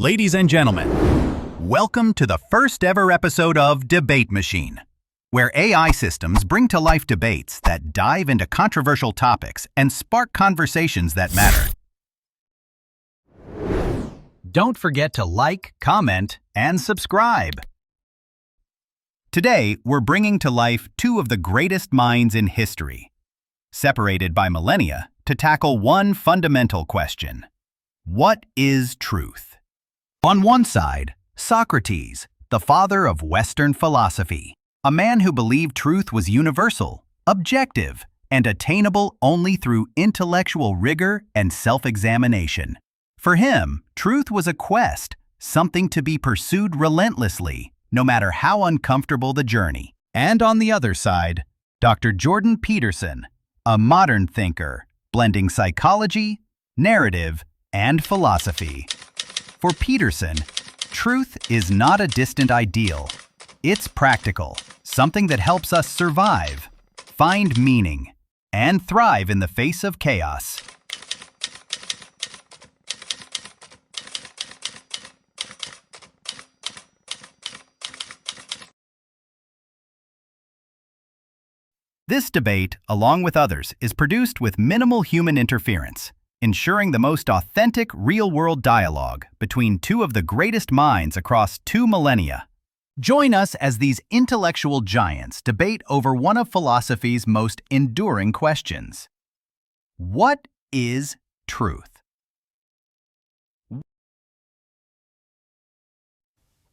Ladies and gentlemen, welcome to the first ever episode of Debate Machine, where AI systems bring to life debates that dive into controversial topics and spark conversations that matter. Don't forget to like, comment, and subscribe. Today, we're bringing to life two of the greatest minds in history, separated by millennia, to tackle one fundamental question: what is truth? On one side, Socrates, the father of Western philosophy, a man who believed truth was universal, objective, and attainable only through intellectual rigor and self-examination. For him, truth was a quest, something to be pursued relentlessly, no matter how uncomfortable the journey. And on the other side, Dr. Jordan Peterson, a modern thinker, blending psychology, narrative, and philosophy. For Peterson, truth is not a distant ideal. It's practical, something that helps us survive, find meaning, and thrive in the face of chaos. This debate, along with others, is produced with minimal human interference, ensuring the most authentic, real-world dialogue between two of the greatest minds across 2 millennia. Join us as these intellectual giants debate over one of philosophy's most enduring questions. What is truth?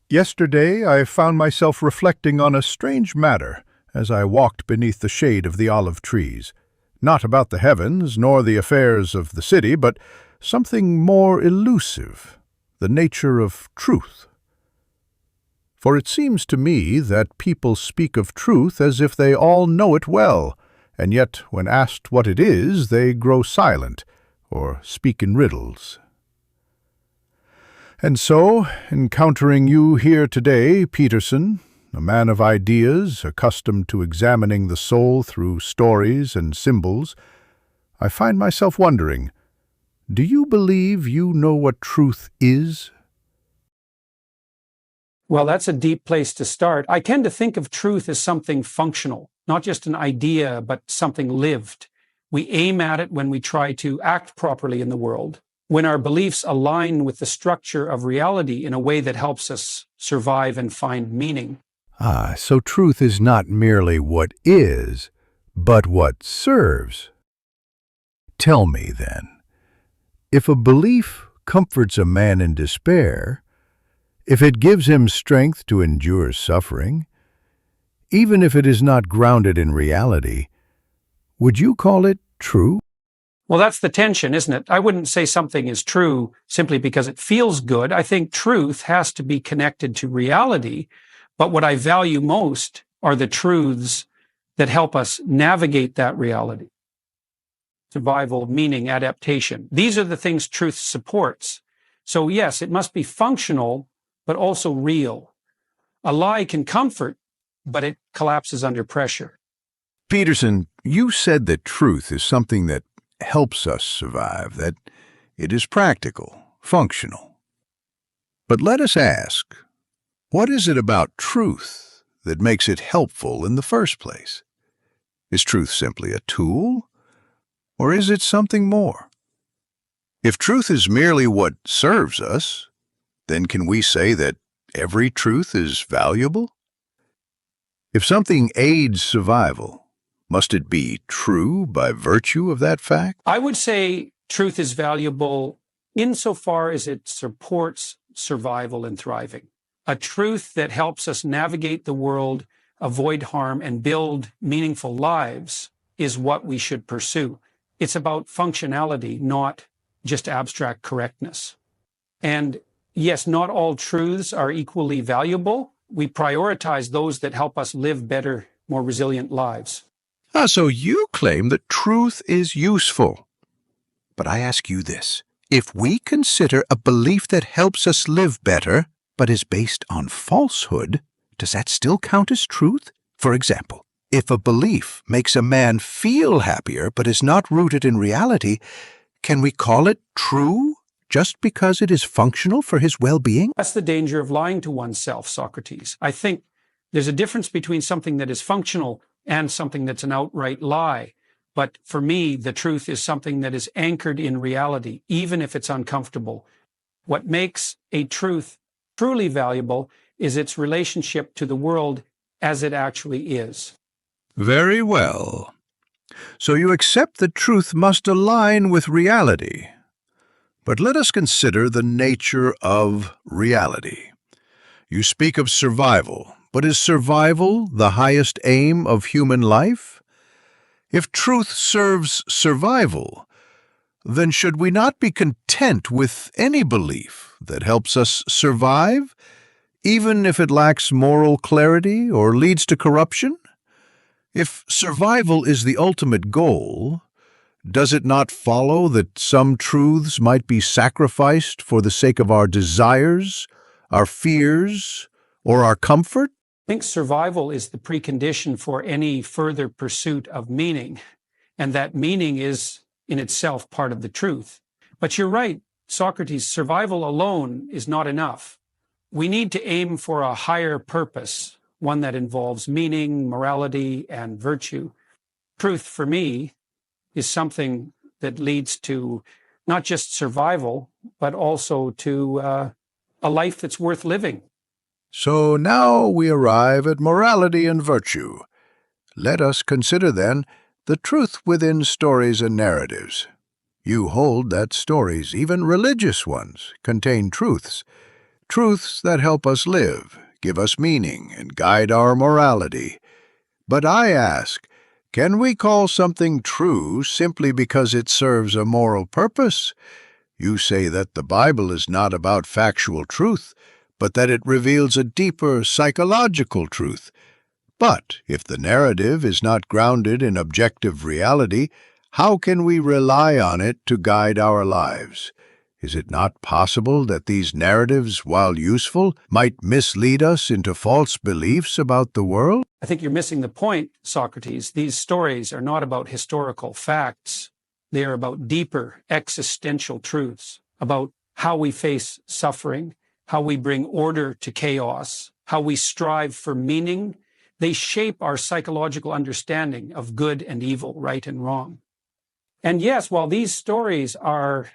Yesterday, I found myself reflecting on a strange matter as I walked beneath the shade of the olive trees. Not about the heavens, nor the affairs of the city, but something more elusive, the nature of truth. For it seems to me that people speak of truth as if they all know it well, and yet when asked what it is, they grow silent, or speak in riddles. And so, encountering you here today, Peterson, a man of ideas, accustomed to examining the soul through stories and symbols, I find myself wondering, do you believe you know what truth is? Well, that's a deep place to start. I tend to think of truth as something functional, not just an idea, but something lived. We aim at it when we try to act properly in the world, when our beliefs align with the structure of reality in a way that helps us survive and find meaning. So truth is not merely what is, but what serves. Tell me, then, if a belief comforts a man in despair, if it gives him strength to endure suffering, even if it is not grounded in reality, would you call it true? Well, that's the tension, isn't it? I wouldn't say something is true simply because it feels good. I think truth has to be connected to reality. But what I value most are the truths that help us navigate that reality. Survival, meaning, adaptation. These are the things truth supports. So yes, it must be functional, but also real. A lie can comfort, but it collapses under pressure. Peterson, you said that truth is something that helps us survive, that it is practical, functional. But let us ask, what is it about truth that makes it helpful in the first place? Is truth simply a tool, or is it something more? If truth is merely what serves us, then can we say that every truth is valuable? If something aids survival, must it be true by virtue of that fact? I would say truth is valuable insofar as it supports survival and thriving. A truth that helps us navigate the world, avoid harm, and build meaningful lives is what we should pursue. It's about functionality, not just abstract correctness. And yes, not all truths are equally valuable. We prioritize those that help us live better, more resilient lives. So you claim that truth is useful. But I ask you this, if we consider a belief that helps us live better, but is based on falsehood, does that still count as truth? For example, if a belief makes a man feel happier but is not rooted in reality, can we call it true just because it is functional for his well-being? That's the danger of lying to oneself, Socrates. I think there's a difference between something that is functional and something that's an outright lie. But for me, the truth is something that is anchored in reality, even if it's uncomfortable. What makes a truth truly valuable is its relationship to the world as it actually is. Very well. So you accept that truth must align with reality. But let us consider the nature of reality. You speak of survival, but is survival the highest aim of human life? If truth serves survival, then should we not be content with any belief that helps us survive, even if it lacks moral clarity or leads to corruption? If survival is the ultimate goal, does it not follow that some truths might be sacrificed for the sake of our desires, our fears, or our comfort? I think survival is the precondition for any further pursuit of meaning, and that meaning is in itself part of the truth. But you're right, Socrates, survival alone is not enough. We need to aim for a higher purpose, one that involves meaning, morality, and virtue. Truth, for me, is something that leads to not just survival, but also to a life that's worth living. So now we arrive at morality and virtue. Let us consider, then, the truth within stories and narratives. You hold that stories, even religious ones, contain truths that help us live, give us meaning, and guide our morality. But I ask, can we call something true simply because it serves a moral purpose? You say that the Bible is not about factual truth, but that it reveals a deeper psychological truth. But if the narrative is not grounded in objective reality, how can we rely on it to guide our lives? Is it not possible that these narratives, while useful, might mislead us into false beliefs about the world? I think you're missing the point, Socrates. These stories are not about historical facts. They are about deeper existential truths, about how we face suffering, how we bring order to chaos, how we strive for meaning. They shape our psychological understanding of good and evil, right and wrong. And yes, while these stories are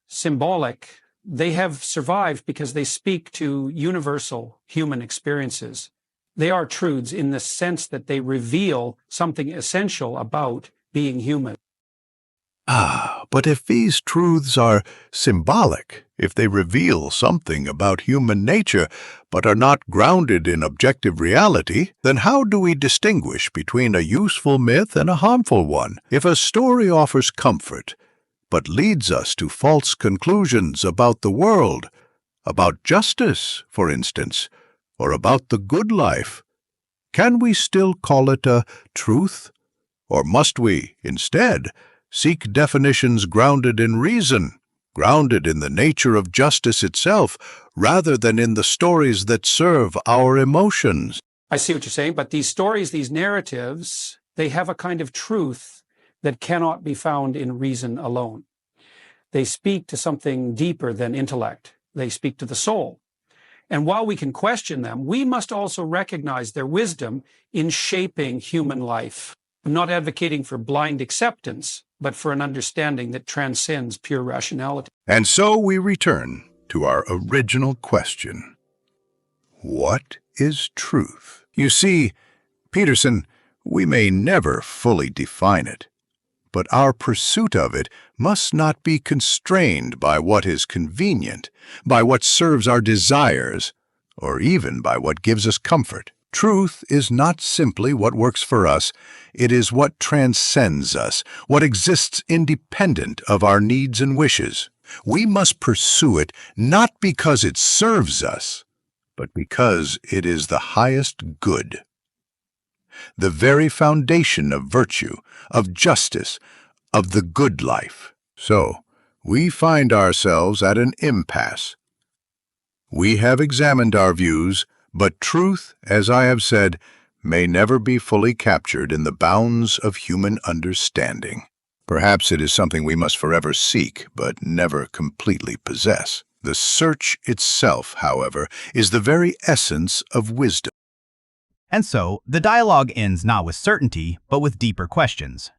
symbolic, they have survived because they speak to universal human experiences. They are truths in the sense that they reveal something essential about being human. But if these truths are symbolic, if they reveal something about human nature, but are not grounded in objective reality, then how do we distinguish between a useful myth and a harmful one? If a story offers comfort, but leads us to false conclusions about the world, about justice, for instance, or about the good life, can we still call it a truth? Or must we, instead, seek definitions grounded in reason, grounded in the nature of justice itself, rather than in the stories that serve our emotions? I see what you're saying, but these stories, these narratives, they have a kind of truth that cannot be found in reason alone. They speak to something deeper than intellect. They speak to the soul. And while we can question them, we must also recognize their wisdom in shaping human life. I'm not advocating for blind acceptance, but for an understanding that transcends pure rationality. And so we return to our original question. What is truth? You see, Peterson, we may never fully define it, but our pursuit of it must not be constrained by what is convenient, by what serves our desires, or even by what gives us comfort. Truth is not simply what works for us, it is what transcends us, what exists independent of our needs and wishes. We must pursue it not because it serves us, but because it is the highest good. The very foundation of virtue, of justice, of the good life. So, we find ourselves at an impasse. We have examined our views, but truth, as I have said, may never be fully captured in the bounds of human understanding. Perhaps it is something we must forever seek, but never completely possess. The search itself, however, is the very essence of wisdom. And so, the dialogue ends not with certainty, but with deeper questions.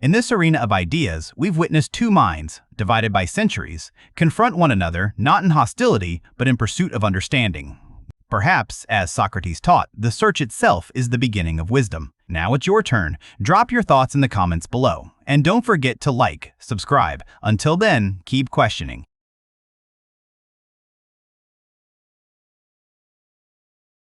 In this arena of ideas, we've witnessed two minds, divided by centuries, confront one another not in hostility, but in pursuit of understanding. Perhaps, as Socrates taught, the search itself is the beginning of wisdom. Now it's your turn. Drop your thoughts in the comments below. And don't forget to like, subscribe. Until then, keep questioning.